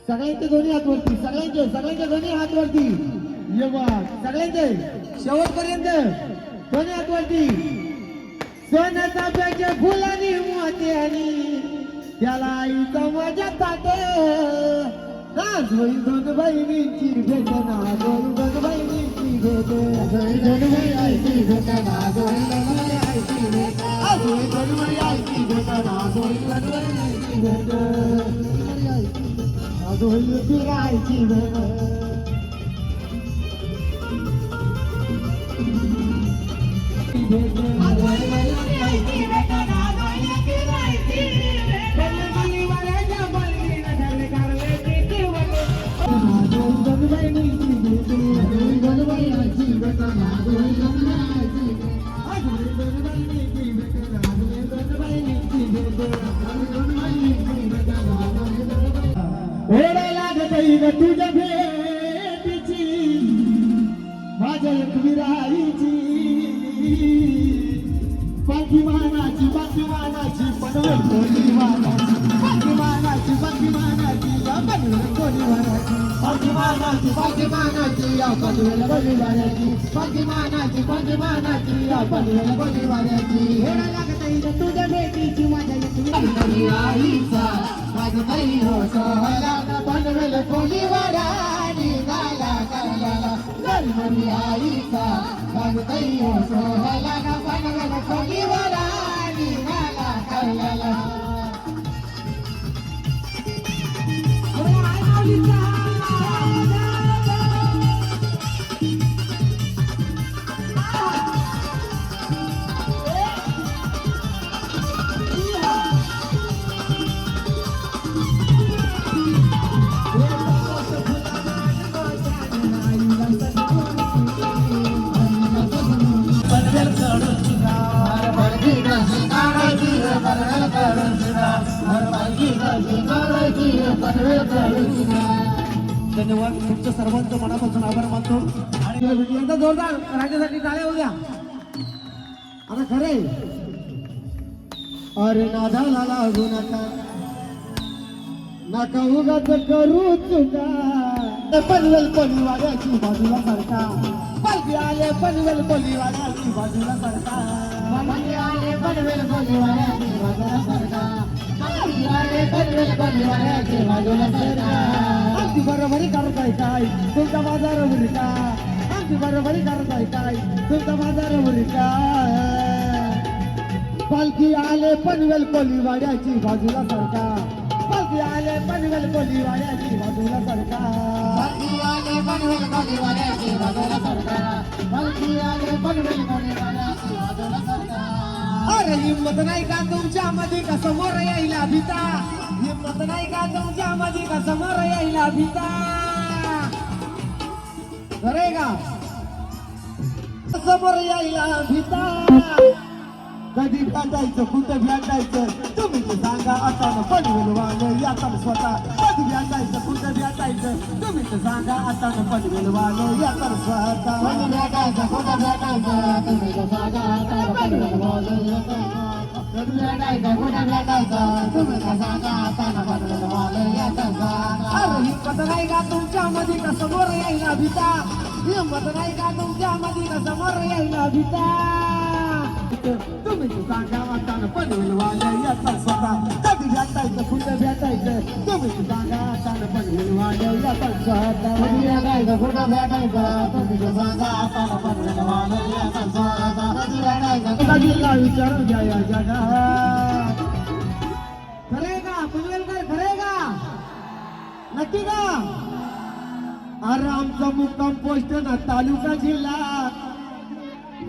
सगळ्यांचे दोन्ही हात वरती, सगळ्यांचे दोन्ही हात वरती. ये बघ सगळ्यांचे शेवटपर्यंत दोन्ही हात वरती. सोन्या चाफ्याच्या फुलांनी मोत्यानी त्याला आईचा माझ्या ताट. नाच होईल दोन बहिणींची भेट, नाच होईल दोन बहिणींची भेट, नाच होईल दोन बहिणींची भेट, नाच होईल दोन बहिणींची भेट, नाच होईल दोन बहिणींची भेट, नाच होईल दोन बहिणींची भेट, नाच होईल फिरायची भेट. तुझ्या भेटीची माझ्या एकविराईची बाकीमानाची पनवेल कोणी वानाची, बाकीमानाची या पनवेल कोणी वानाची, बाकीमानाची या पनवेल कोणी वानाची, बाकीमानाची या पनवेल कोणी वानाची. हेरा लागत आहे तुझ्या भेटीची माझ्या एकविराईचा माझं नाही हो सोहळा पनवेल कोणी वाडा निघाला करला जन्मनी आईचा माझं नाही हो सोहळा पनवेल कोणी वाडा निघाला करला. धन्यवाद. तुमचं सर्वांचं मनापासून आभार मानतो आणि एकदा जोरदार राज्यासाठी टाळ्या होऊ द्या. आता खरे अरे नादाला लागू नका, नका उगाच करू चुका. पनवेल कोलीवाड्याची बाजूला सरका, पालखी आले पनवेल कोलीवाड्याची बाजूला सरका, आले पनवेल कोलीवाड्याची बाजूला सरका, आले पनवेल कोलीवाड्याची बाजूला सरका. आमची बरोबरी करताय काय तुमचा बाजार उरिका, आमची बरोबरी करताय काय तुमचा बाजार उरिका. पालखी आले पनवेल कोलीवाड्याची बाजूला सरका, पालखी आले पनवेल कोलीवाड्याची बाजूला सरका, पालखी आले पनवेल कोलीवाड्याची बाजूला सरका, पालखी आले पनवेल कोलीवाड्याची बाजूला सरका. अरे हिम्मत नाही का तुमच्या मध्ये का समोर यायला भीता, हिम्मत नाही का तुमच्या मध्ये का समोर यायला भीता. खरे का समोर यायला भीता. कधी भेटायचं कुठं भेटायचं तुम्ही ते सांगा आता पनवेल वाले याचा स्वतः. कधी भेटायचं कुठं भेटायचं तुम्ही ते सांगा आता पनवेल वाले याचा स्वतः. कधी भेटायचं कुठं भेटायचं तुम्ही ते सांगा आता पनवेल वाले याचा स्वतः. कधी भेटायचं कुठं भेटायचं तुम्ही ते सांगा आता पनवेल वाले याचा स्वतः. अरे हिम्मत नाही का तुमच्या मध्ये का समोर यायला भीता, हिम्मत नाही का तुमच्या मध्ये का समोर यायला भीता. तुम्ही सांगा आता पनवेल वाले याचा स्वतः. कधी भेटायचं कुठं भेटायचं तुम्ही सांगा आता पनवेल वाले याचा स्वतः. कधी भेटायचं कुठं भेटायचं तुम्ही सांगा आता पनवेल वाले याचा स्वतः. कधी भेटायचं कुठं जिल्हा विचारून घ्या या जगात. खरे का पनवेलकर, खरे का नक्की का. अरे आमचा मुक्काम पोस्ट ना तालुका जिल्हा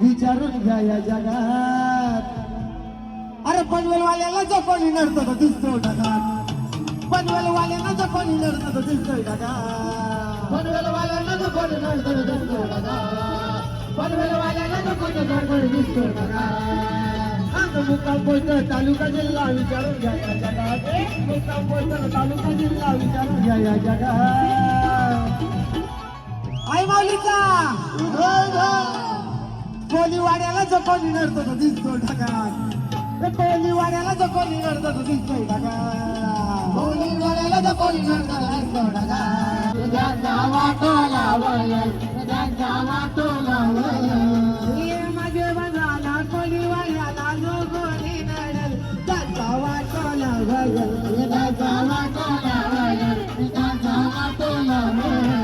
विचारून घ्या या जगात. अरे पनवेल वाल्याला जो कोणी नडतो तो दिसतो ढगात, पनवेल वाल्यांना जो कोणी नडतो तो दिसतोय ढगात, पनवेल वाल्यांना जो कोणी नडतो तो दिसतो ढगात, पनवेल वाल्यांना जो कोणी नडतो दिसतो ढगात. मुक्काम पोस्ट तालुका जिल्हा विचारून घ्या या जगात मुक्काम पोस्ट तालुका जिल्हा विचारून घ्या या जगात आई माऊलीचा कोलीवाड्याला जो कोणी नडतो तो दिसतो ढगात कोलीवाड्याला जो कोणी नडतो तो दिसतोय ढगात कोलीवाड्याला जो कोणी नडतो तो दिसतो ढगात तुझ्या वाटोला वळल तुझ्या वाटोला वळल माझे बजाला कोलीवाड्याला जो कोणी नडल त्याचा वाटोला वळल त्याचा वाटोला वळल त्याचा वाटोला वळल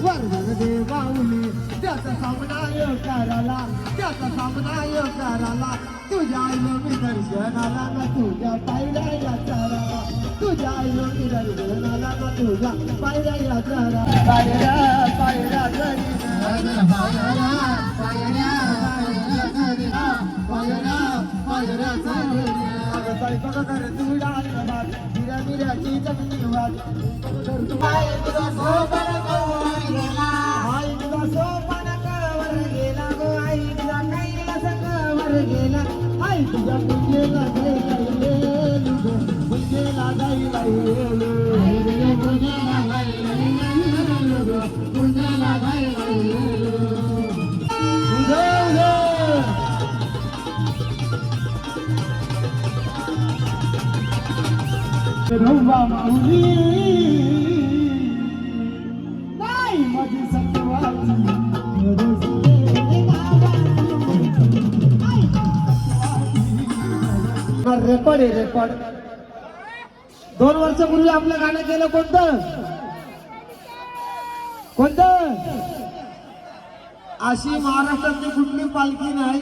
वर्धन दे माऊली त्याचा सामना कराला त्याचा सामना कराला तुझ्या आईला मी दर्शनाला ना तुझ्या पायऱ्या चारा तुझ्या आईला मी दर्शनाला ना तुझ्या पायऱ्या चारा पायऱ्या पायऱ्या पायऱ्या पायऱ्या पायऱ्या मिराची जगनी वाट सोपन कवर गेला गो आई तुझा कैला सकवर गेला आई तुझ्या पुंजेला गायलेली गो पुंजेला गायलेली पुंजेला गायलेली गो पुंजेला गायलेली रंबा माऊली नाही माझी सत्वाची रेकॉर्ड आहे रेकॉर्ड 2 वर्षापूर्वी आपलं गाणं केलं कोणतं अशी महाराष्ट्रातली कुठली पालखी नाही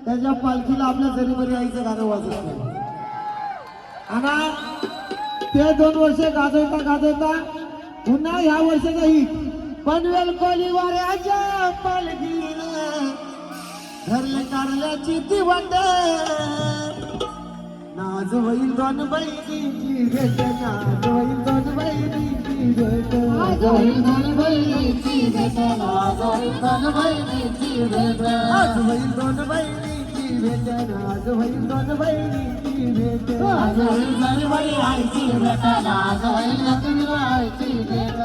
त्याच्या पालखीला आपल्या जरीमरी आईचं गाणं वाजत नाही आणि ते 2 वर्ष गाजवता पुन्हा ह्या वर्षाचा हिट पनवेल कोलीवाड्याच्या पालखीला घरले काढल्याची ती वाट नाज होईल 2 बहिणीची भेट नाज होईल 2 बहिणीची भेट नाज होईल 2 बहिणीची भेट नाज होईल 2 बहिणीची भेट नाज होईल 2 बहिणीची भेट नाज होईल 2 बहिणीची भेट नाज होईल 2 बहिणीची भेट नाज होईल 2 बहिणीची भेट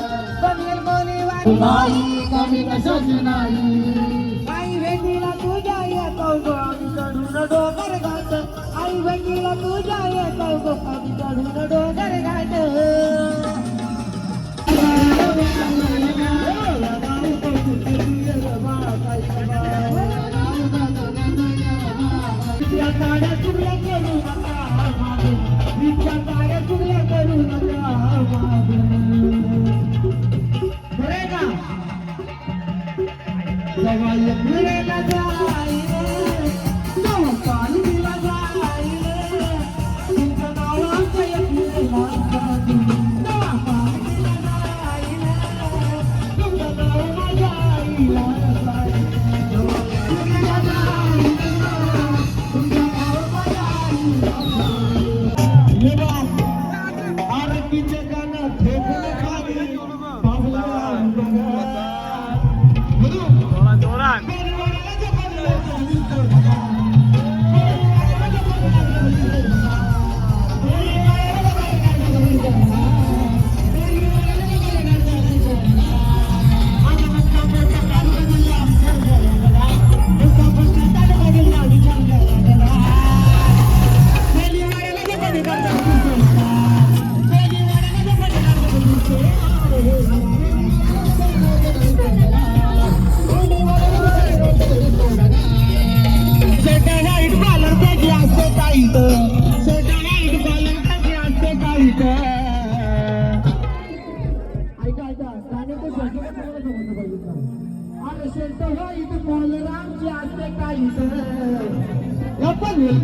पनवेल कोलीवाडी बाई कमी कशाची नाही आई भेटीला तुझ्या येतो गो आम्ही चढून डोंगर घाट आई भेटीला तुझ्या येतो गो आम्ही चढून डोंगर घाट गाड्या चुकल्या करू नका गाड्या चुकल्या करू नका बरे का जवाई फिरायला जाईले जवा पालखीला जाईले तुमचं नाव आमच्या फिरायला जवा पालखीला जाईले तुमचं नाव माझ्या आईला आरतीचे गाणं ठेवून खाली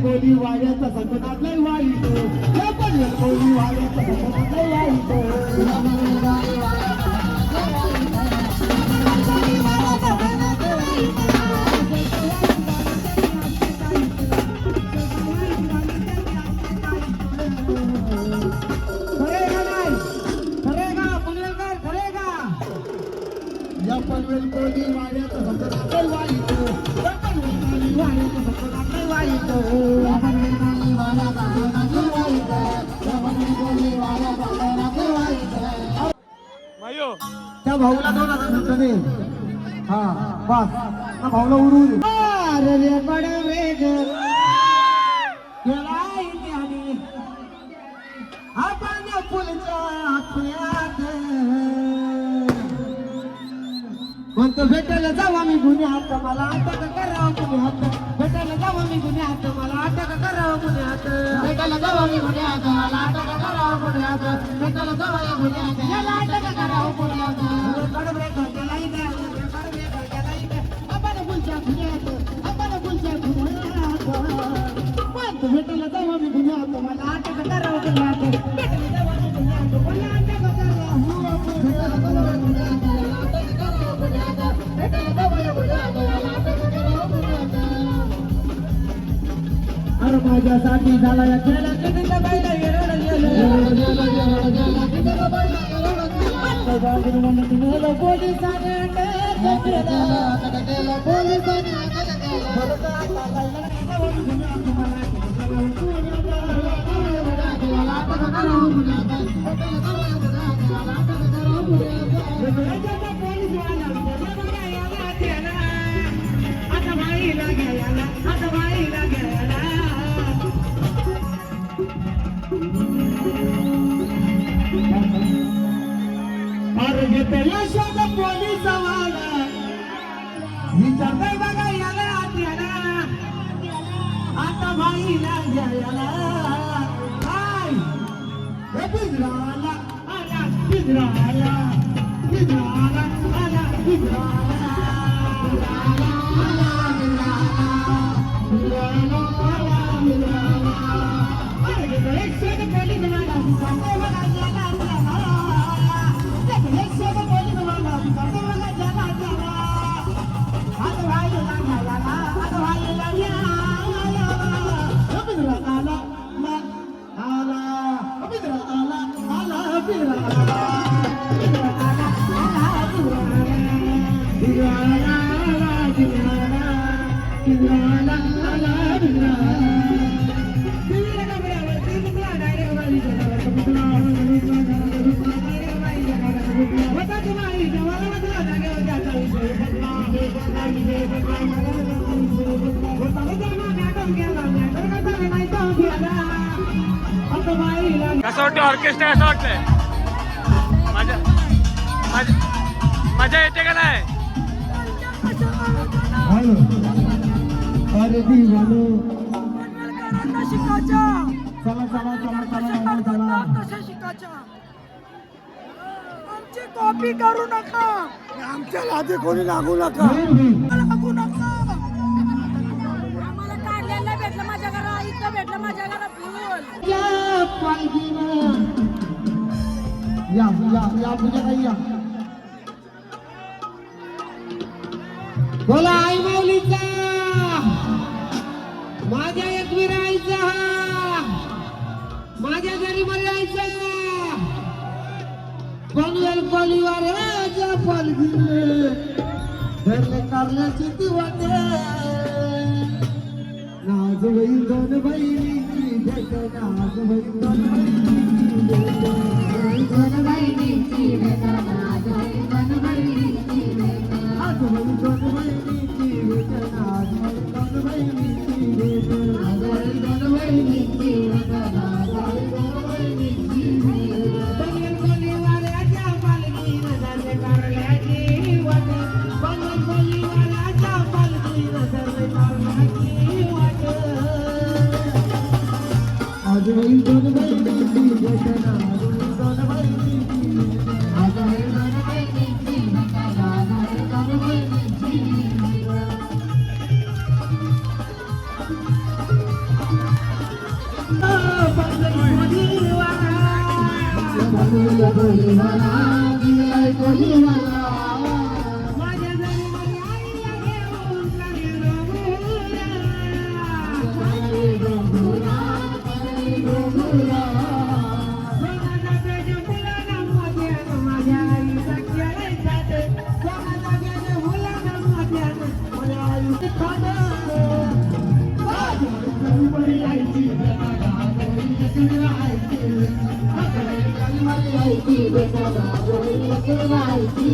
कोलीवाड्याचा संकटात लय वाईट कोलीवाड्याचा संकटात लय या पनवेल कोलीवाड्याचा संकटात लय वाईट त्या भाऊला 2000 रुपये दे. हा बस त्या भाऊला उडू दे. अरे रे बडवे घर गेलाय त्याने आपण फुलच्या आखल्यात म्हणतो भेटायला जाऊ आम्ही गुन्ह्यात मला अटक करावं गुन्ह्यात भेटायला जाऊ आम्ही गुन्ह्यात मला अटक करावं गुन्ह्यात भेटायला जाऊ आम्ही गुन्ह्यात मला अटक करावं गुन्ह्यात भेटायला जाऊ आम्ही गुन्ह्यात याला अटक करावं गुन्ह्यात कडबरे गेला इथे कडबरे गेला इथे आपण फुलच्या गुन्ह्यात आपण फुलच्या गुन्ह्यात म्हणतो भेटायला जाऊ आम्ही गुन्ह्यात मला अटक करावं गुन्ह्यात भेटायला जाऊ आम्ही गुन्ह्यात मला अटक करावं भेटायला जाऊ आम्ही गुन्ह्यात अरे माझ्यासाठी झाला या खेळा कितीच्या बाईला यशोद पोलीस वाला विचारताय बघा याला आत्याला आता भाईला घ्यायला काय हे बिजराला आला बिजराला बिजराला आला बिजराला बिजराला आला बिजराला आला बिजराला अरे यशोद पोलीस वाला विचारताय बघा याला आत्याला कसं वाटतं ऑर्केस्ट्रा असं वाटतंय मजा येते का नाही अरे दिवानो शिकायच्या चला चला चला चला चला तशा शिकायच्या आमची कॉपी करू नका आमच्या लादी कोणी लागू नका लागू नका आम्हाला काढलेलं भेटलं माझ्या घरा इथं भेटलं माझ्या घरा फुल या या या तुझ्या काही या बोला आई माऊलीचा माझ्या एक विरायचा माझ्या घरी मर्यायचा पनवेल कोलीवार फलगिले धरले कारल्याची ती वाटे नाज होईल दोन बहिणीची भेट नाज होईल दोन बहिणीची भेट दोन बहिणीची भेट नाज होईल दोन बहिणीची भेट नाज होईल दोन बहिणीची भेट नाज होईल दोन बहिणीची भेट नाज होईल दोन बहिणीची भेट नाज होईल दोन बहिणीची भेट पनवेल कोलीवाऱ्याच्या पालखीनं धरले कारल्याची वाटे पनवेल कोलीवाऱ्याच्या पालखीनं धरले कारल्याची आज होईल दोन बहिणीची भेट नाज होईल दोन बहिणीची आज होईल दोन बहिणीची भेट नाज होईल दोन बहिणीची माझ्या घरी आईला घेऊन माझ्या बरी आईची बेटा गावोई एकविरा आईची काली आईची बेटा गावोई एकविरा आईची